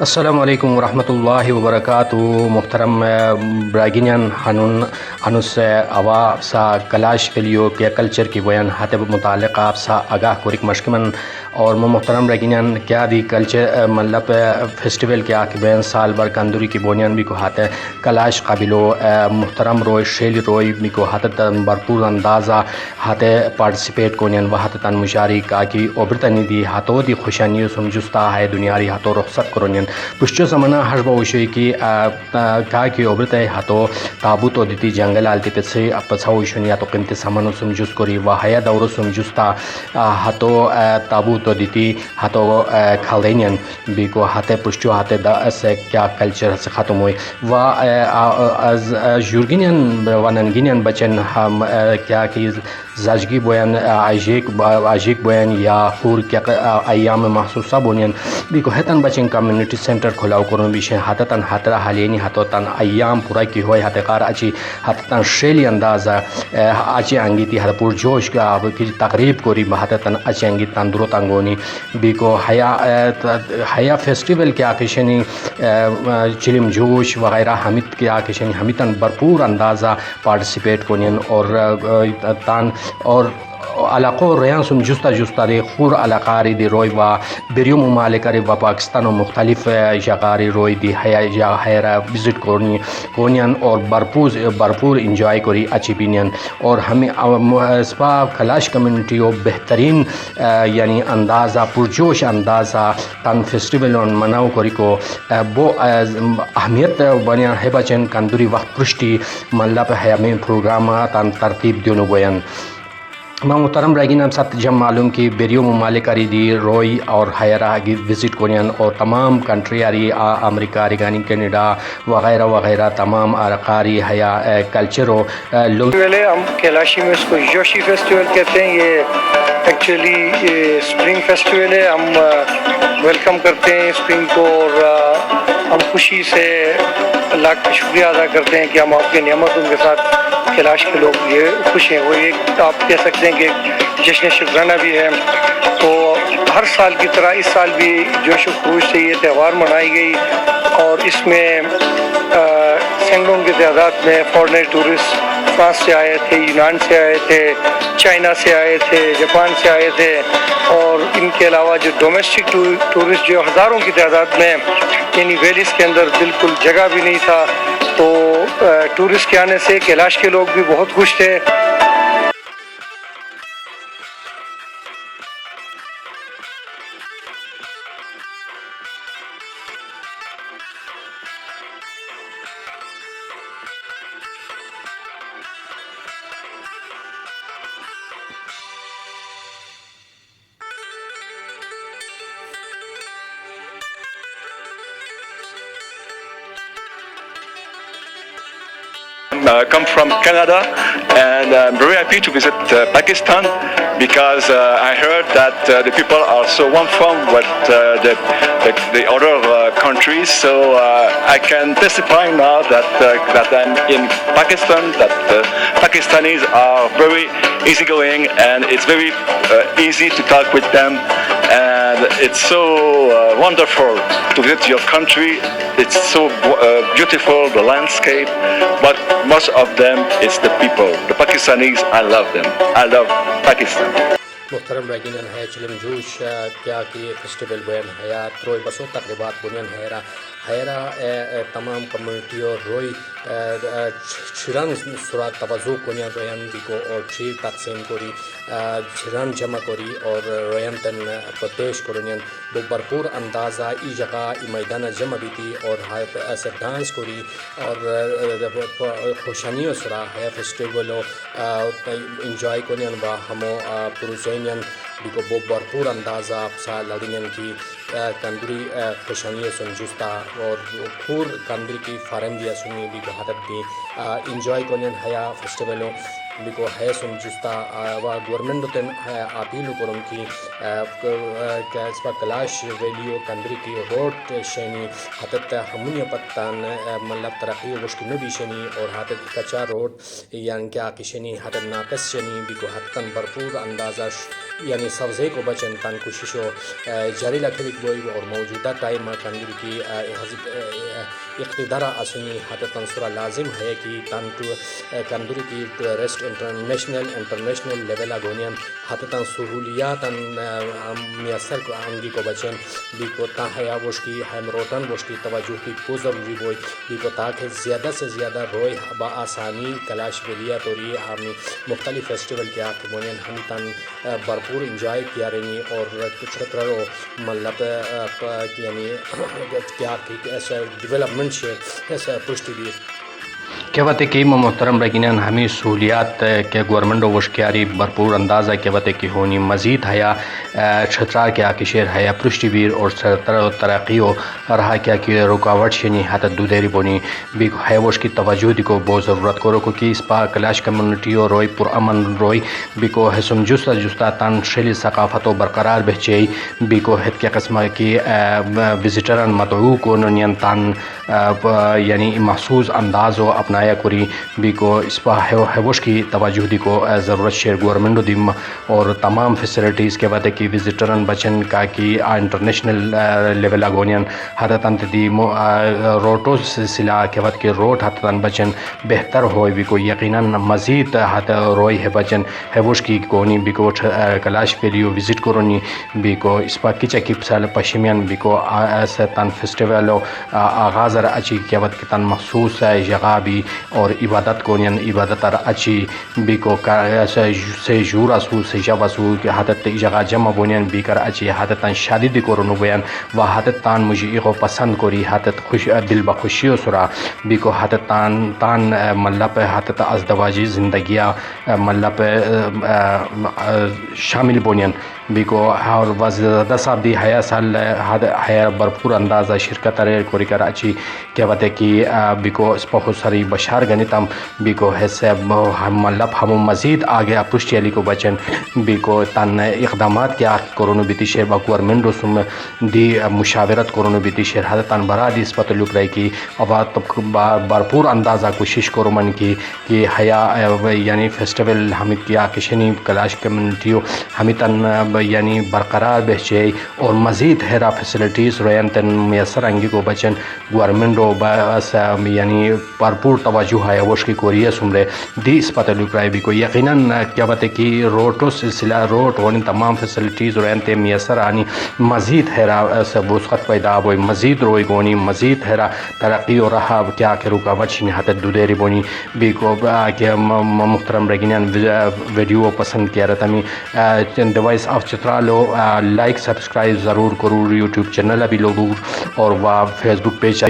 السلام علیکم ورحمۃ اللہ وبرکاتہ محترم براگینیان ہنوس اوا سا کلاش ویلیو کے کلچر کی ویان ہاتھ متعلق آپ سا آگاہ کوریک مشکمن اور محترم براگینیان کیا دی کلچر مطلب فیسٹیول کیا کہ بین سال بر کندوری کی بونیان بھی کو ہاتھ کلاش قابلو محترم روی شیل روی بھی کو ہاتھ بھرپور اندازہ ہاتھ پارٹیسپیٹ کونین و ہاتھ تن مشاری کا کی اوبرتنی دی ہاتھوں دی خوشانی سمجھتا ہے دنیاری ہاتھوں رخصت کرونین پشچو زمانہ حرب وشوی کی کا کی اوبرت ہاتھوں تابوت و دیتی جنگل آلتی پچھے پچھا وشونی یا تو قیمتی سامان سمجھس کری و حیا دور سمجھستا ہاتھوں تابوت و دیتی ہاتھوں کھالدینین بھی کو ہاتھ پشچو ہاتھ دا سے کیا کلچر سے ختم ہوئی و یورگینین و ننگینین بچن ہم کیا کہ زاجگی بوین عاجیک بوین یا خور کیا ایام محسوسہ بونین بھی کو ہتن بچن کمیونٹی سینٹر کھلاو کرن بیشن ہاتتن ہاترا حالینی ہاتتن ایام پورا کی ہوئی ہاتھ کار اچھی ہاتتن شیلی انداز اچھی انگیتی ہاتھ پور جوش کا کی تقریب کوری ہاتتن اچھی انگیت تندرو تنگونی بھی کو حیا فیسٹیول کیا کشنی چلم جوش وغیرہ ہمت کیا کشنی ہمیتن بھرپور اندازہ پارٹیسپیٹ کونین اور علاقوں ریان سم جستا دے خور علاقاری دی روی و بیریو ممالکاری و پاکستان و مختلف جگاری روی دی حیرہ وزٹ کونین اور بھرپور انجوائے کری اچھی پینین اور ہمیں اسپا کلاش کمیونٹی و بہترین یعنی اندازہ پرجوش اندازہ تن فیسٹیول مناو کری کو بو اہمیت بنیا ہے بچن کندوری وقت پرشتی مطلب ہے ہمیں پروگرام تن ترتیب دیونو گوین میں محترم رہگین ہم سب جم معلوم کی بیریو ممالک اری دی روئی اور حیرہ وزٹ کونین اور تمام کنٹری اری امریکہ ریگانی کینیڈا وغیرہ وغیرہ تمام ارقاری حیا کلچر و لوگ ہم کیلاشی میں اس کو یوشی فیسٹیول کہتے ہیں. یہ ایکچولی اسپرنگ فیسٹیول ہے. ہم ویلکم کرتے ہیں اسپرنگ کو اور ہم خوشی سے اللہ کا شکریہ ادا کرتے ہیں کہ ہم آپ کی نعمتوں کے ساتھ کیلاش کے لوگ یہ خوش ہیں. وہ ایک آپ کہہ سکتے ہیں کہ جشن شکرانہ بھی ہے. تو ہر سال کی طرح اس سال بھی جوش و خروش سے یہ تہوار منائی گئی اور اس میں سینکڑوں کی تعداد میں فارنر ٹورسٹ فرانس سے آئے تھے, یونان سے آئے تھے, چائنا سے آئے تھے, جاپان سے آئے تھے اور ان کے علاوہ جو ڈومیسٹک ٹورسٹ جو ہزاروں کی تعداد میں یعنی ویلیز کے اندر بالکل جگہ بھی نہیں تھا. تو ٹورسٹ کے آنے سے کیلاش کے لوگ بھی بہت خوش تھے. Come from Canada and I'm very happy to visit Pakistan because I heard that the people are so warm from the other countries, so I can testify now that I'm in Pakistan, that Pakistanis are very easygoing and it's very easy to talk with them, and it's so wonderful to visit your country. It's so beautiful, the landscape, but most of them is the people. The Pakistanis, I love them. I love Pakistan. محترم راگینن ہے چلم جوش کیا کہ festival بین حیا تروئی بسو تقریبات بنیان حیرہ تمام کمیونٹی اور روئی چھران سرات توجہ کنیا رویان بیکو اور چھیر تقسیم کری چھران جمع کری اور رویان تن پتیش کرنین بو بھرپور اندازہ ای جگہ ای میدان جمع بیتی اور ایسے ڈانس کری اور خوشانیوں سرا ہے فیسٹیولو انجوائے کنین با ہمو پروزینین بیکو بو بھرپور اندازہ سا لڑینین کی کندری خوشانی سنجستا اور پور کندری کی فارندیا سنی بھی حادت دی انجوائے کنین حیا فیسٹیولو بیکو ہے سنجستا و گورنمنٹ تن اپیل کرم کی اس پر کلاش ویلیو کندری کی روڈ شینی حادت ہمونی پتان مطلب ترقی وشکی نبی شنی اور حادت کچا روڈ یعنی کیا کشنی حادت ناقص شنی بیکو حادتاً بھرپور اندازہ یعنی سبزے کو بچن تن کوششو جاری لکھلک بوئی اور موجودہ ٹائم کندر کی اقتدار اسنی حت تنصرہ لازم ہے کہ تن کندر کی ٹورسٹ انٹرنیشنل لیول گونین حت تن سہولیات میسر کو انگی کو بچن بھی کو تا حیا وش کی ہم روٹن وش کی توجہ کی کو ضروری بوئی بھی کو تاکہ زیادہ سے زیادہ روئی بآسانی کلاش ولیہ توری ہم مختلف فیسٹیول کیا کہ بونین ہم تن بھرپور انجوائے کیا رہی اور چھترو مطلب یعنی کیا ڈیولپمنٹ سے پشتی دی کیا بات ہے کہ محترم رگینان ہمیں سہولیات کے گورنمنٹ وشکیاری بھرپور اندازہ کیا بات ہے کہ ہونی مزید حیا چھترار کیا کشیر حیا پرشتی ویر اور ترقی و رہا کیا کہ رکاوٹ شنی حت دودیری بونی بھی حیا وش کی توجہ دی کو بہت ضرورت کرو کہ اس پا کلاش کمیونٹی اور روئی پر امن روئی بھی کو حسم جستا تن شیلی ثقافت و برقرار بہچے بھی کو ہت کیا قسم کی وزٹرن مدعو کو نین تن یعنی محسوس انداز و اپنایا کری بھی کو اس پا حوش کی توجہ دی کو ضرورت شیر گورنمنٹ دیم اور تمام فیسلٹیز کے بعد کی وزٹرن بچن کا کی انٹرنیشنل لیول اگونین حد تن دی روٹو سلسلہ کے بعد کی روٹ حد تن بچن بہتر ہوئی بھی کو یقیناً مزید حد روئی ہے بچن حوش کی کونی بھی کو کلاش ویلیو وزٹ کرونی بھی کو اس پا کچا کی سال پشمیان بھی کو تن فیسٹیول آغاز اچھی کیا بعد کی تن مخصوص جگہ بھی اور عبادت کونین عبادت اچھی بھی کو سے جور اسو سے جب اسو کہ حدت جگہ جمع بونین بھی کر اچھی حدت تن شادی دی کرونو بیان و حدت تان مجھے ایغو پسند کری حدت خوش دل بخوشی و سرا بھی کو حدت تان ملب حدت ازدواجی زندگیہ ملب شامل بونین بھی کو اور وزدہ صاحب دی حیا سال حیا بھرپور اندازہ شرکت رہے کوری کر اچھی کیا بات ہے کہ بھی کو اس بہت ساری بشار گنیتم بھی کو حصہ ملب ہم مزید آگے پشتی علی کو بچن بھی کو تن اقدامات کیا کرونو بیتی شیر با گورنمنٹ رسوم دی مشاورت کرونو بیتی شیر حد تن برا دی اس پتہ لک رہی کی اب بھرپور اندازہ کوشش کرو من کی کہ حیا یعنی فیسٹیول ہمیں کیا کشنی کلاش کمیونٹیو ہمیں تن یعنی برقرار بہچے اور مزید ہیرا فیسلٹیز روین تن میسر انگی کو بچن گورنمنٹ یعنی بھرپور توجہ ہے وش کی کوریہ سمرے دی اس پتہ لک رہی بھی کو یقیناً کیا بات ہے کہ روٹو سلسلہ روٹ اور تمام فیسلٹیز روین تے میسر آنی مزید ہیرا وسعت پیدا ہوئی مزید روئی گونی مزید ہیرا ترقی اور رہا کیا کہ رکاوٹ شنی حت دودیری بونی بھی کو کہ محترم رگینان ویڈیو پسند کیا رہتا میں ڈیوائس آف چترالو لائک سبسکرائب ضرور کرو یوٹیوب چینل ابھی لوگوں اور وہ فیس بک پیج